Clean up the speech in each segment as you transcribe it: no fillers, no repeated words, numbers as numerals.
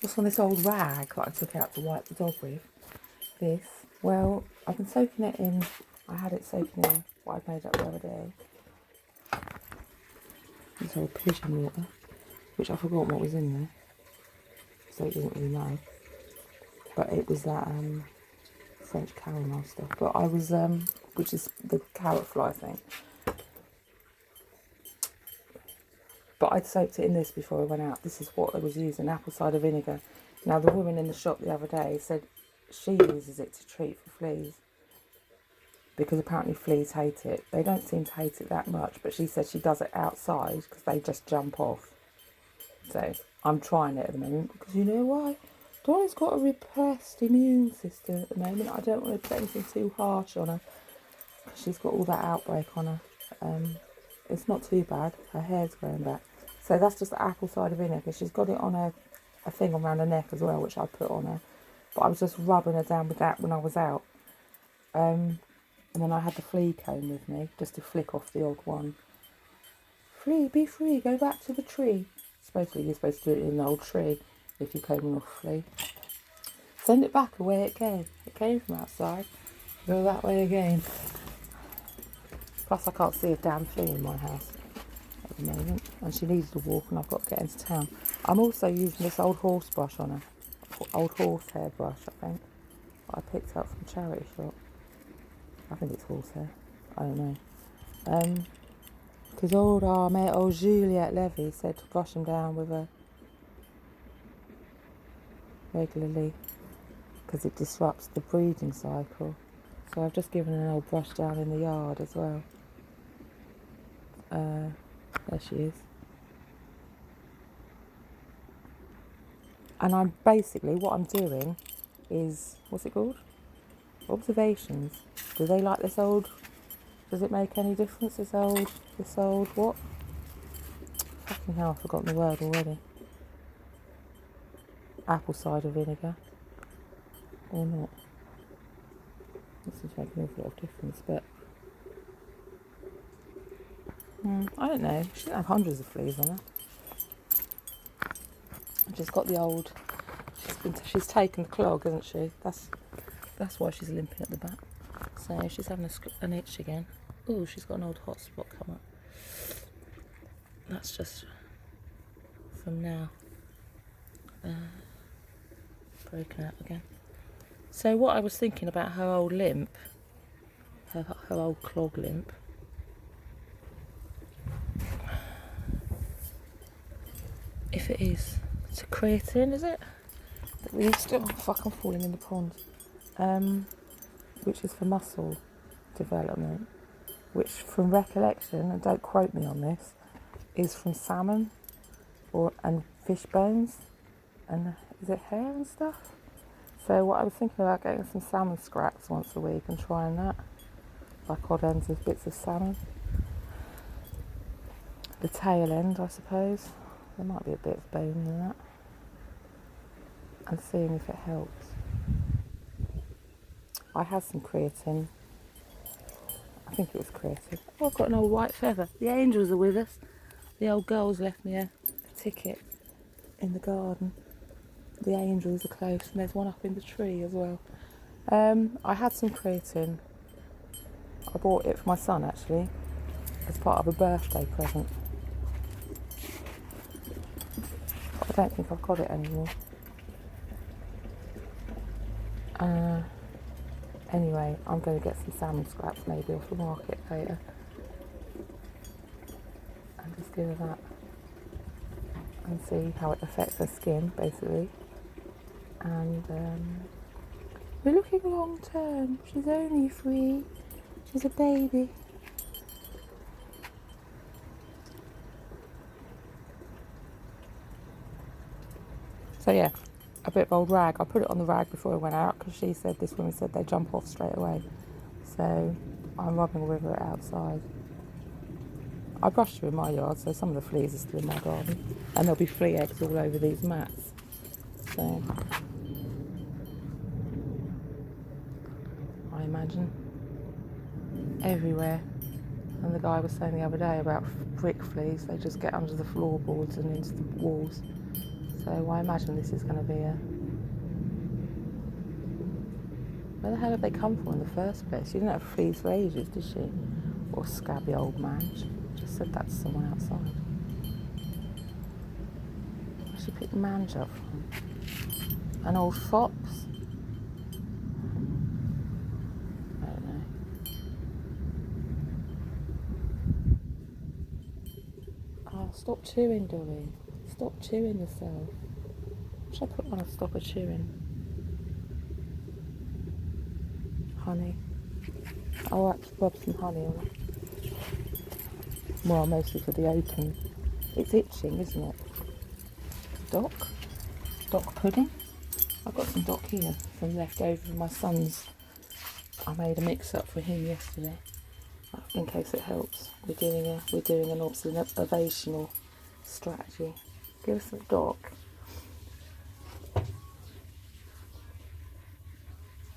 What's on this old rag that I took out to wipe the dog with? This. Well, I've been soaking it in. I had it soaking in what I made up the other day. This old pigeon water, which I forgot what was in there, so it didn't really know. But it was that French caramel stuff. But I was, which is the carrot fly thing. But I'd soaked it in this before I went out. This is what I was using, apple cider vinegar. Now, the woman in the shop the other day said she uses it to treat for fleas. Because apparently fleas hate it. They don't seem to hate it that much, but she said she does it outside because they just jump off. So I'm trying it at the moment because you know why? Dolly's got a repressed immune system at the moment. I don't want to put anything too harsh on her because she's got all that outbreak on her. It's not too bad. Her hair's growing back. So that's just apple cider vinegar. She's got it on a thing around her neck as well, which I put on her. But I was just rubbing her down with that when I was out. And then I had the flea comb with me, just to flick off the odd one. Flea, be free, go back to the tree. Supposedly you're supposed to do it in the old tree if you're combing off a flea. Send it back the way it came. It came from outside. Go that way again. Plus I can't see a damn flea in my house at the moment. And she needs to walk and I've got to get into town. I'm also using this old horse brush on her. Old horse hair brush, I think. That I picked up from a charity shop. I think it's horsehair. I don't know. Because our mate, old Juliette Levy, said to brush them down with her regularly because it disrupts the breeding cycle. So I've just given her an old brush down in the yard as well. There she is. And I'm basically, what I'm doing is, what's it called? Observations. Do they like this old? Does it make any difference? This old what? Fucking hell, I've forgotten the word already. Apple cider vinegar. Or not. This is making an awful lot of difference, but I don't know. She doesn't have hundreds of fleas on her. She's got the old. She's taken the clog, hasn't she? That's why she's limping at the back. So she's having an itch again. Oh, she's got an old hot spot come up. That's just from now. Broken out again. So what I was thinking about her old limp, her old clog limp. If it is, it's a creatine, is it? That we used to. Oh fuck! I'm falling in the pond. Which is for muscle development. Which, from recollection, and don't quote me on this, is from salmon, and fish bones, and is it hair and stuff? So what I was thinking about getting some salmon scraps once a week and trying that, like odd ends of bits of salmon. The tail end, I suppose. There might be a bit of bone in that. And seeing if it helps. I had some creatine. I think it was creatine. Oh, I've got an old white feather. The angels are with us. The old girls left me a ticket in the garden. The angels are close, and there's one up in the tree as well. I had some creatine. I bought it for my son, actually, as part of a birthday present. But I don't think I've got it anymore. Anyway, I'm going to get some salmon scraps maybe off the market later. And just do that. And see how it affects her skin, basically. And we're looking long term. She's only 3. She's a baby. So yeah, a bit of old rag. I put it on the rag before I went out because this woman said they jump off straight away. So I'm rubbing with her outside. I brushed her in my yard, so some of the fleas are still in my garden. And there'll be flea eggs all over these mats. So I imagine everywhere. And the guy was saying the other day about brick fleas, they just get under the floorboards and into the walls. So So I imagine this is going to be a... Where the hell have they come from in the first place? She didn't have fleas for ages, did she? Or scabby old man. She just said that to someone outside. Where she picked mange up from? An old fox? I don't know. Oh, stop chewing, Dolly. Stop chewing yourself. Should I put on a stop her chewing? Honey. I'll actually rub some honey on it. Well, mostly for the open. It's itching, isn't it? Doc? Doc pudding? I've got some doc here from leftover from my son's. I made a mix up for him yesterday, in case it helps. We're doing an observational strategy. Give us some doc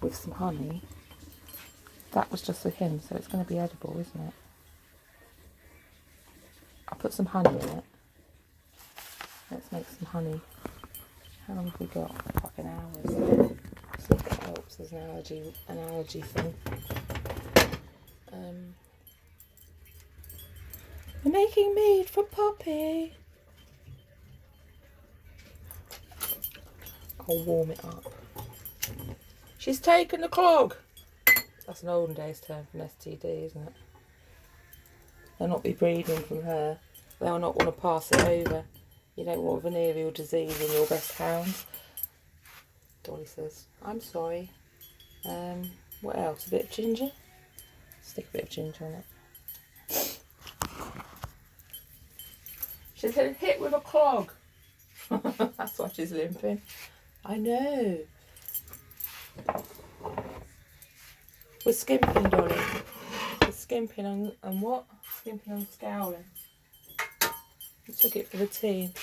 with some honey. That was just for him, so it's going to be edible, isn't it? I'll put some honey in it. Let's make some honey. How long have we got? Like an hour. See if that helps as an allergy thing. We're making meat for Poppy. I'll warm it up. She's taken the clog. That's an olden days term for an STD, isn't it? They'll not be breeding from her. They'll not want to pass it over. You don't want venereal disease in your best hounds. Dolly says, I'm sorry. What else? A bit of ginger? Stick a bit of ginger on it. She's been hit with a clog. That's why she's limping. I know. We're skimping, Dolly. We're skimping on what? Skimping on scowling. We took it for the tea.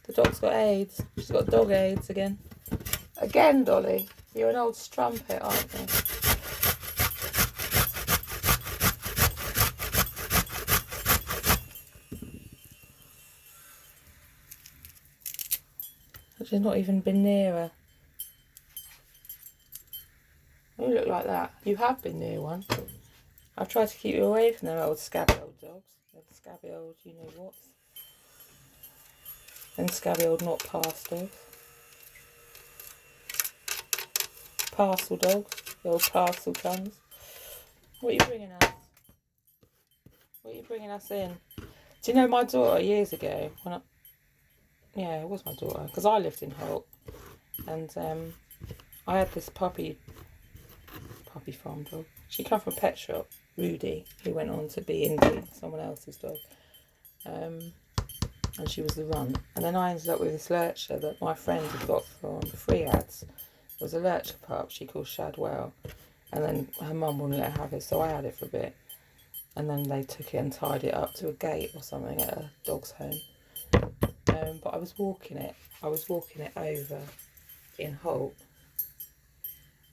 The dog's got AIDS. She's got dog AIDS again. Again, Dolly. You're an old strumpet, aren't you? She's not even been near her. You look like that. You have been near one. I've tried to keep you away from them old scabby old dogs. Them scabby old you-know-whats. And scabby old not past dogs. Parcel dogs. The old parcel tongues. What are you bringing us? What are you bringing us in? Do you know my daughter years ago? Yeah, it was my daughter. Because I lived in Holt. And I had this puppy farm dog. She came from a pet shop, Rudy, who went on to be Indy, someone else's dog. And she was the runt. And then I ended up with this lurcher that my friend had got from Free Ads. It was a lurcher pup she called Shadwell. And then her mum wouldn't let her have it, so I had it for a bit. And then they took it and tied it up to a gate or something at a dog's home. But I was walking it over in Holt.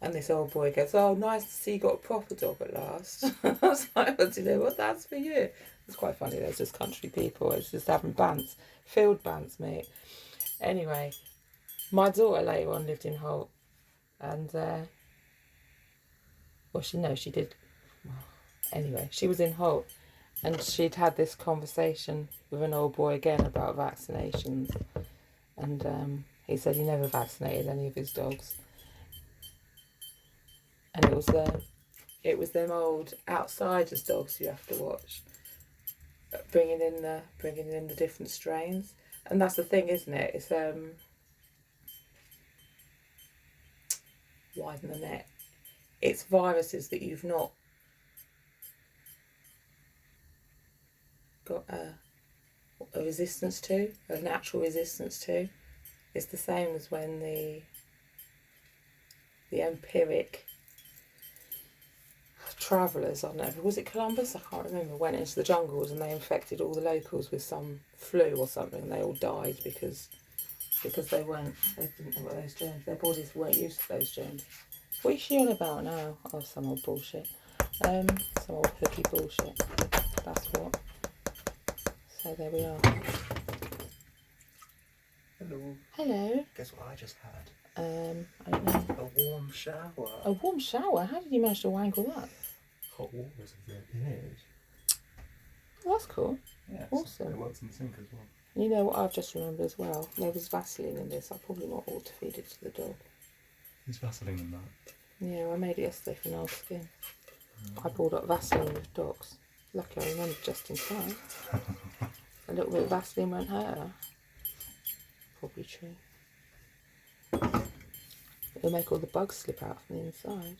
And this old boy goes, oh, nice to see you got a proper dog at last. I was like, well, do you know what, that's for you. It's quite funny, there's just country people. It's just having bants, field bants, mate. Anyway, my daughter later on lived in Holt. And, she did. Anyway, she was in Holt. And she'd had this conversation with an old boy again about vaccinations. And he said he never vaccinated any of his dogs. And it was them old outsiders dogs you have to watch, bringing in the different strains. And that's the thing, isn't it? It's widen the net. It's viruses that you've not got a resistance to, a natural resistance to. It's the same as when the empiric travellers, I don't know, was it Columbus? I can't remember, went into the jungles and they infected all the locals with some flu or something, and they all died because they didn't know what those germs, their bodies weren't used to those germs. What is she on about now? Oh, some old bullshit. Some old hooky bullshit. That's what. So there we are. Hello. Hello. Guess what I just had? I don't know. A warm shower. A warm shower? How did you manage to wangle that? Hot water has appeared. Well, that's cool. Yes. Awesome. It works in the sink as well. You know what I've just remembered as well? There was Vaseline in this. I probably not ought to feed it to the dog. There's Vaseline in that. Yeah, I made it yesterday for Noel's skin. I bought up Vaseline with dogs. Lucky I remembered just in time. A little bit of Vaseline won't hurt her. Probably true. It'll make all the bugs slip out from the inside.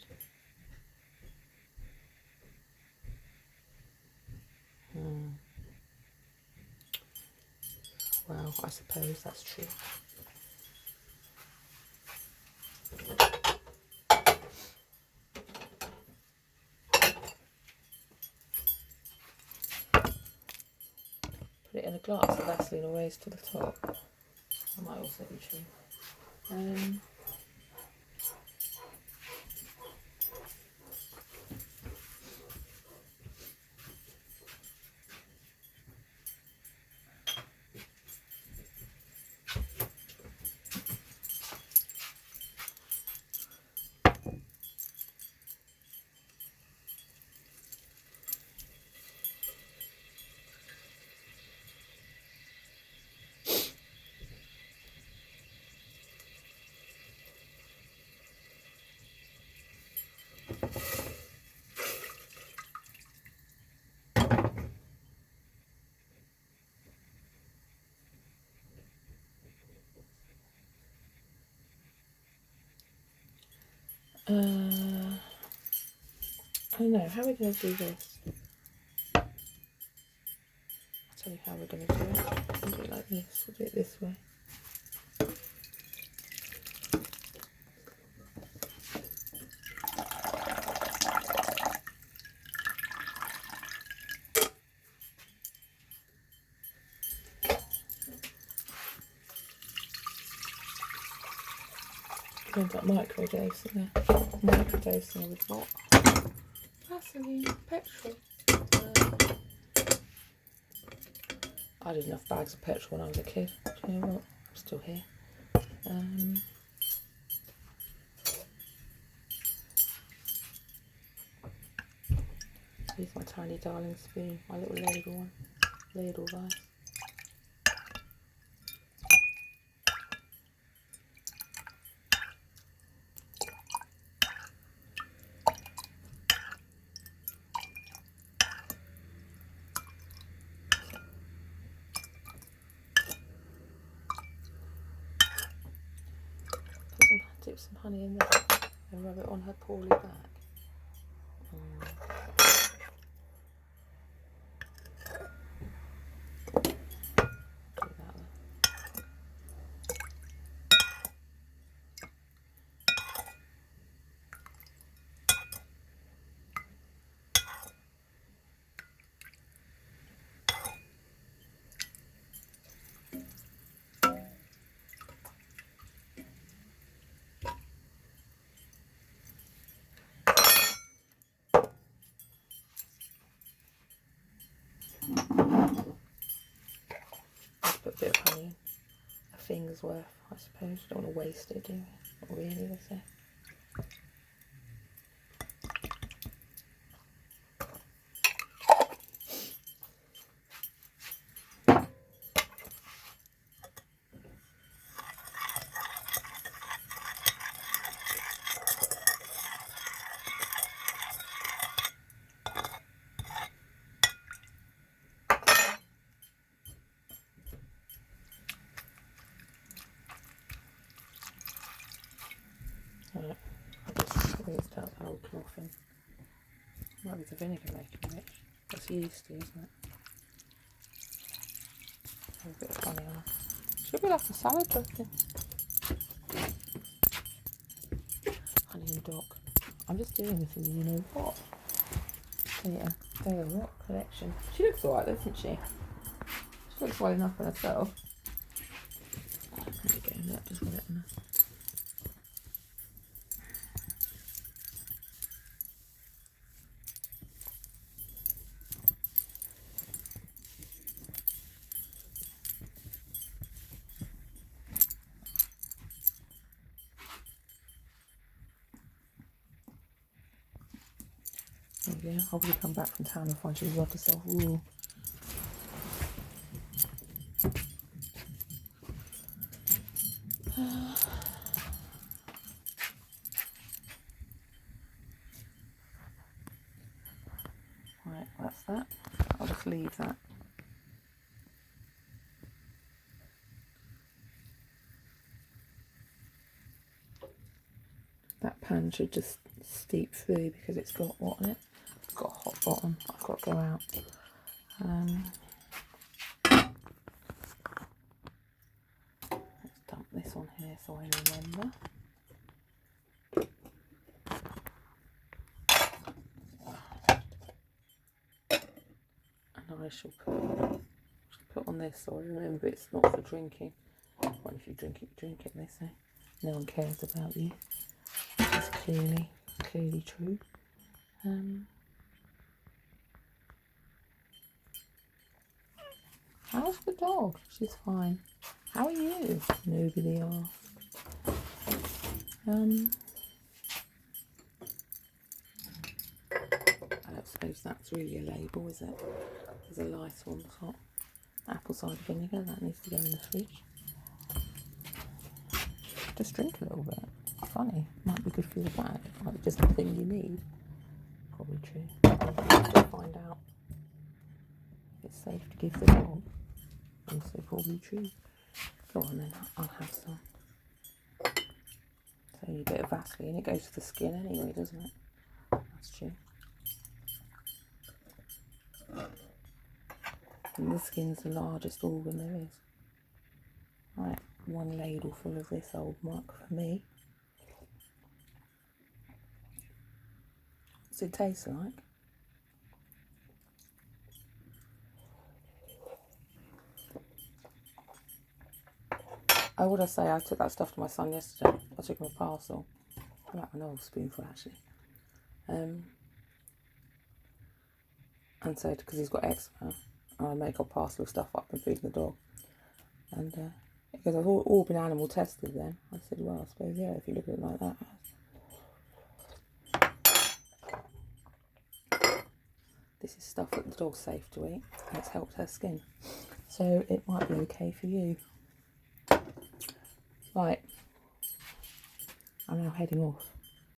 Well, I suppose that's true. Put it in a glass, the Vaseline will raise to the top. That might also be true. I don't know, how are we going to do this? I'll tell you how we're going to do it. We'll do it like this, we'll do it this way. End up microdosing it. Microdosing with what? Vaseline, petrol. I had enough bags of petrol when I was a kid. Do you know what? I'm still here. Use my tiny darling spoon, my little ladle one. Ladle vice. Dip some honey in there and rub it on her poorly back. Do that then. Let's put a bit of honey in. A finger's worth, I suppose. Don't want to waste it, do we? Not really, let's say. Right, I'll just squeeze that whole cloth in. Might be the vinegar making it. That's yeasty, isn't it? Have a bit of honey on it. Should be like a salad dressing. Honey and Doc. I'm just doing this in the you know what. Yeah, Day of Rock collection. She looks alright, doesn't she? She looks well enough for herself. There we go, that just got it enough. There you go. I'll probably come back from town and find she's rubbed herself raw. Right, that's that. I'll just leave that. That pan should just steep through because it's got what on it? It's got a hot bottom. I've got to go out. Let's dump this on here so I remember. And I shall put on this so I remember it's not for drinking. Well, if you drink it, you drink it, they say. No one cares about you. Which is clearly true. How's the dog? She's fine. How are you? Nobody asked. I don't suppose that's really a label, is it? There's a lighter on top. Apple cider vinegar, that needs to go in the fridge. Just drink a little bit. Funny, might be good for your bag. Might be just the thing you need. Probably true. We'll find out if it's safe to give the dog. Also probably true. Go on then, I'll have some. So a bit of Vaseline, it goes to the skin anyway, doesn't it? That's true. And the skin's the largest organ there is. Right, one ladle full of this old muck for me. What's it taste like? Oh, what did I say? I took that stuff to my son yesterday. I took him a parcel. I like another spoonful actually. And said, because he's got eczema, I make a parcel of stuff up and feed the dog. And because I've all been animal tested then. I said, well, I suppose, yeah, if you look at it like that. This is stuff that the dog's safe to eat, and it's helped her skin. So it might be okay for you. Right. I'm now heading off.